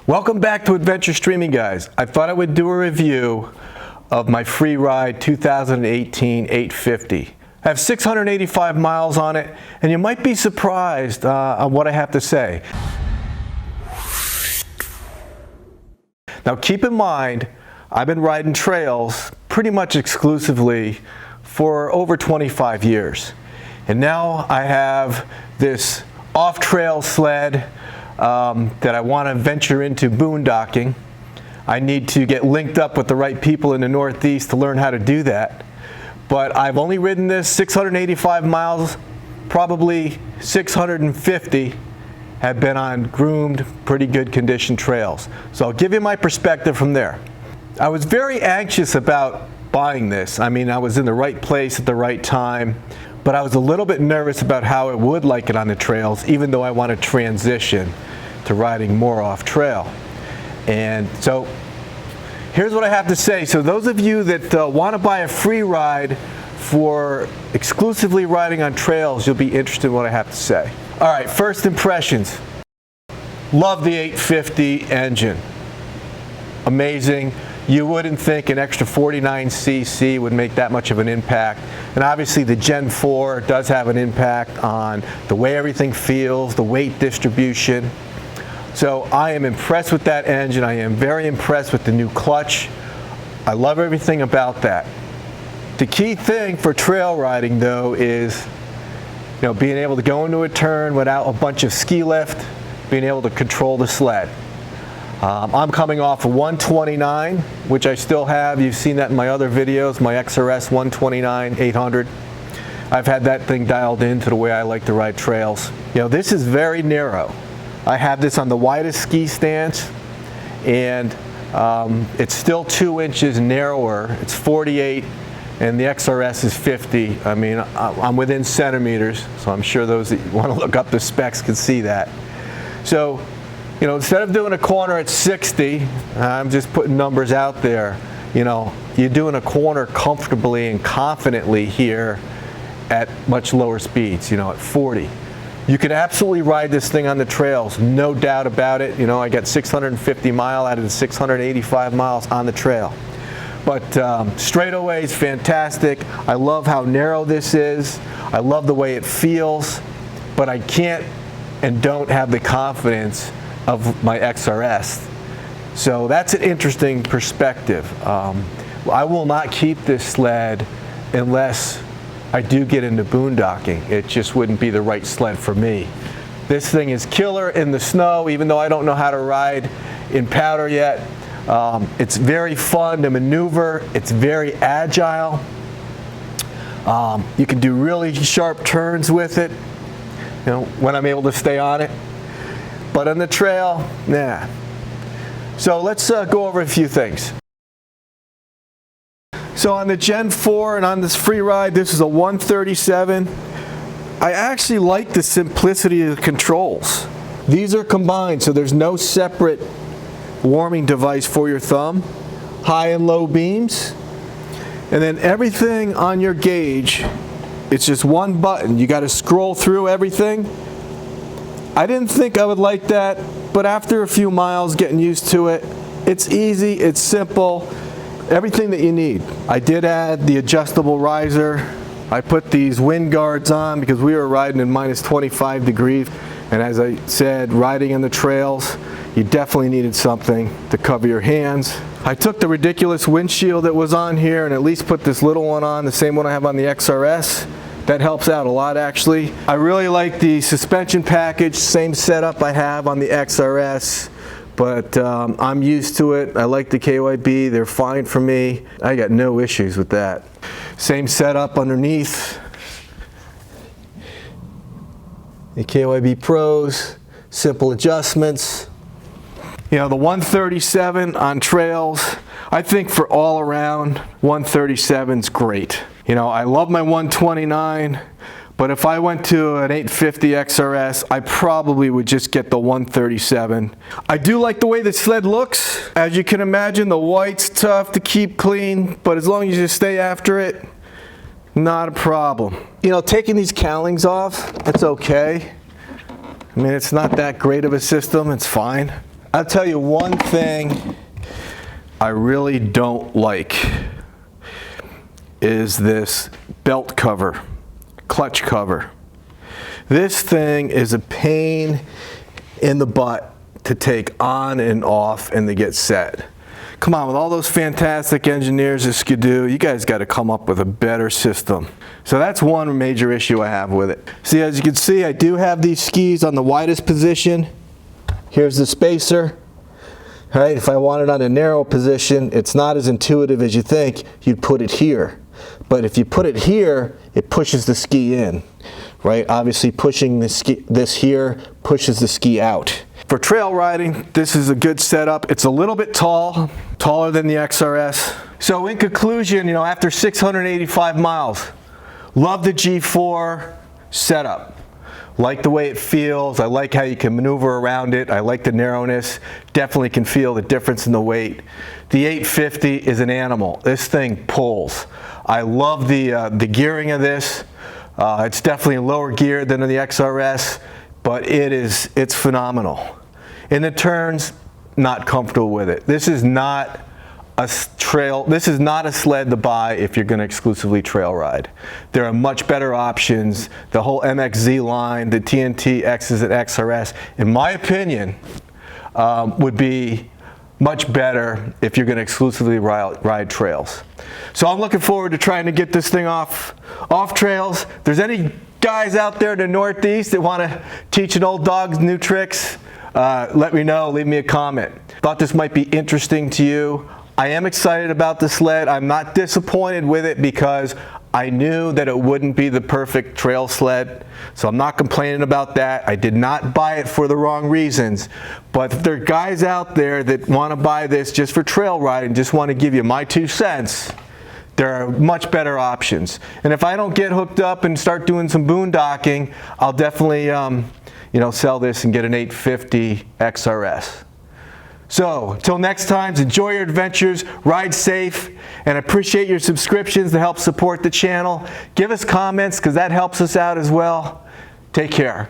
Welcome back to Adventure Streaming, guys. I thought I would do a review of my Freeride 2018 850. I have 685 miles on it, and you might be surprised on what I have to say. Now keep in mind, I've been riding trails pretty much exclusively for over 25 years. And now I have this off-trail sled that I want to venture into boondocking. I need to get linked up with the right people in the Northeast to learn how to do that. But I've only ridden this 685 miles, probably 650 have been on groomed, pretty good condition trails. So I'll give you my perspective from there. I was very anxious about buying this. I mean, I was in the right place at the right time, but I was a little bit nervous about how I would like it on the trails, even though I want to transition to riding more off trail. And so here's what I have to say. So those of you that want to buy a Freeride for exclusively riding on trails, you'll be interested in what I have to say. All right, first impressions. Love the 850 engine. Amazing. You wouldn't think an extra 49cc would make that much of an impact. And obviously the Gen 4 does have an impact on the way everything feels, the weight distribution. So I am impressed with that engine. I am very impressed with the new clutch. I love everything about that. The key thing for trail riding though is being able to go into a turn without a bunch of ski lift, being able to control the sled. I'm coming off a 129, which I still have. You've seen that in my other videos, my XRS 129 800. I've had that thing dialed in to the way I like to ride trails. This is very narrow. I have this on the widest ski stance, and it's still 2 inches narrower. It's 48, and the XRS is 50. I mean, I'm within centimeters, so I'm sure those that want to look up the specs can see that. So, instead of doing a corner at 60, I'm just putting numbers out there. You're doing a corner comfortably and confidently here at much lower speeds, at 40. You can absolutely ride this thing on the trails, no doubt about it. I got 650 miles out of the 685 miles on the trail. But straightaway is fantastic. I love how narrow this is. I love the way it feels, but I can't and don't have the confidence of my XRS. So that's an interesting perspective. I will not keep this sled unless I do get into boondocking. It just wouldn't be the right sled for me. This thing is killer in the snow, even though I don't know how to ride in powder yet. It's very fun to maneuver. It's very agile. You can do really sharp turns with it, when I'm able to stay on it. But on the trail, nah. So let's go over a few things. So on the Gen 4 and on this Freeride, this is a 137. I actually like the simplicity of the controls. These are combined, so there's no separate warming device for your thumb. High and low beams. And then everything on your gauge, it's just one button. You got to scroll through everything. I didn't think I would like that, but after a few miles getting used to it, it's easy, it's simple, everything that you need. I did add the adjustable riser. I put these wind guards on because we were riding in minus 25 degrees, and as I said, riding on the trails, you definitely needed something to cover your hands. I took the ridiculous windshield that was on here and at least put this little one on, the same one I have on the XRS. That helps out a lot, actually. I really like the suspension package, same setup I have on the XRS, but I'm used to it. I like the KYB, they're fine for me. I got no issues with that. Same setup underneath. The KYB Pros, simple adjustments. The 137 on trails, I think for all around, 137's great. I love my 129, but if I went to an 850 XRS, I probably would just get the 137. I do like the way the sled looks. As you can imagine, the white's tough to keep clean, but as long as you stay after it, not a problem. Taking these cowlings off, it's okay. I mean, it's not that great of a system, it's fine. I'll tell you one thing I really don't like is this belt cover, clutch cover. This thing is a pain in the butt to take on and off and to get set. Come on, with all those fantastic engineers at Ski Doo, you guys got to come up with a better system. So that's one major issue I have with it. See, as you can see, I do have these skis on the widest position. Here's the spacer. All right, if I want it on a narrow position, it's not as intuitive as you think. You'd put it here. But if you put it here, it pushes the ski in, right? Obviously pushing this here pushes the ski out. For trail riding, this is a good setup. It's a little bit tall, taller than the XRS. So in conclusion, you know, after 685 miles, love the G4 setup. Like the way it feels. I like how you can maneuver around it. I like the narrowness. Definitely can feel the difference in the weight. The 850 is an animal. This thing pulls. I love the gearing of this. It's definitely lower gear than the XRS, but it's phenomenal. In the turns, not comfortable with it. This is not a sled to buy if you're going to exclusively trail ride. There are much better options. The whole MXZ line, the TNT X's and XRS, in my opinion, would be much better if you're going to exclusively ride trails. So I'm looking forward to trying to get this thing off trails. If there's any guys out there in the Northeast that want to teach an old dog new tricks, let me know, leave me a comment. Thought this might be interesting to you. I am excited about the sled. I'm not disappointed with it because I knew that it wouldn't be the perfect trail sled, so I'm not complaining about that. I did not buy it for the wrong reasons, but if there are guys out there that want to buy this just for trail riding, just want to give you my 2 cents, there are much better options. And if I don't get hooked up and start doing some boondocking, I'll definitely sell this and get an 850 XRS. So, until next time, enjoy your adventures, ride safe, and appreciate your subscriptions to help support the channel. Give us comments because that helps us out as well. Take care.